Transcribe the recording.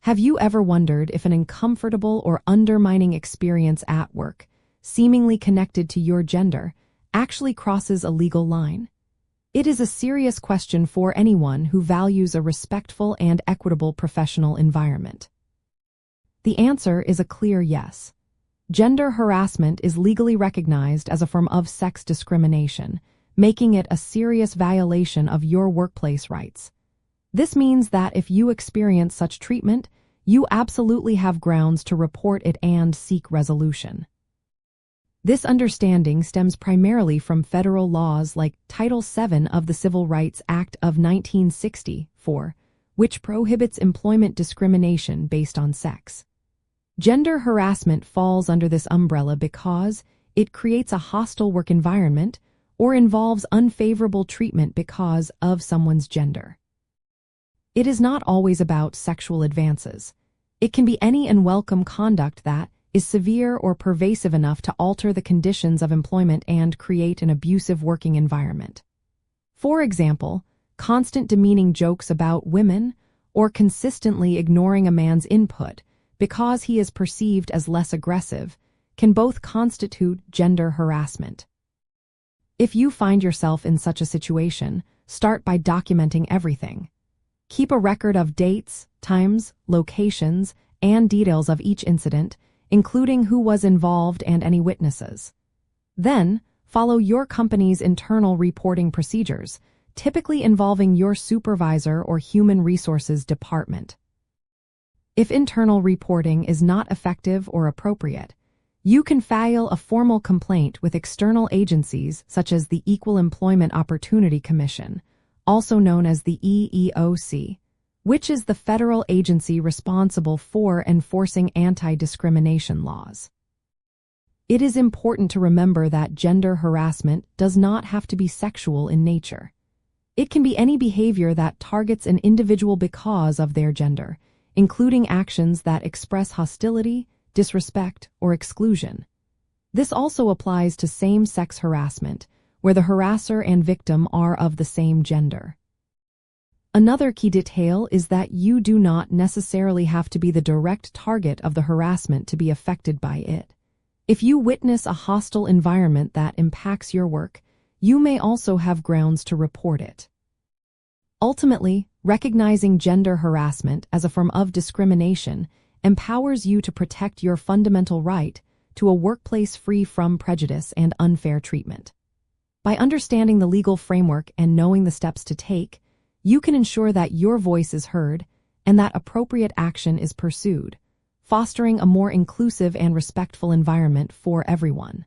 Have you ever wondered if an uncomfortable or undermining experience at work, seemingly connected to your gender, actually crosses a legal line? It is a serious question for anyone who values a respectful and equitable professional environment. The answer is a clear yes. Gender harassment is legally recognized as a form of sex discrimination, making it a serious violation of your workplace rights. This means that if you experience such treatment, you absolutely have grounds to report it and seek resolution. This understanding stems primarily from federal laws like Title VII of the Civil Rights Act of 1964, which prohibits employment discrimination based on sex. Gender harassment falls under this umbrella because it creates a hostile work environment or involves unfavorable treatment because of someone's gender. It is not always about sexual advances. It can be any unwelcome conduct that is severe or pervasive enough to alter the conditions of employment and create an abusive working environment. For example, constant demeaning jokes about women or consistently ignoring a man's input because he is perceived as less aggressive can both constitute gender harassment. If you find yourself in such a situation, start by documenting everything. Keep a record of dates, times, locations, and details of each incident, including who was involved and any witnesses. Then, follow your company's internal reporting procedures, typically involving your supervisor or human resources department. If internal reporting is not effective or appropriate, you can file a formal complaint with external agencies such as the Equal Employment Opportunity Commission, also known as the EEOC, which is the federal agency responsible for enforcing anti-discrimination laws. It is important to remember that gender harassment does not have to be sexual in nature. It can be any behavior that targets an individual because of their gender, including actions that express hostility, disrespect, or exclusion. This also applies to same-sex harassment, where the harasser and victim are of the same gender. Another key detail is that you do not necessarily have to be the direct target of the harassment to be affected by it. If you witness a hostile environment that impacts your work, you may also have grounds to report it. Ultimately, recognizing gender harassment as a form of discrimination empowers you to protect your fundamental right to a workplace free from prejudice and unfair treatment. By understanding the legal framework and knowing the steps to take, you can ensure that your voice is heard and that appropriate action is pursued, fostering a more inclusive and respectful environment for everyone.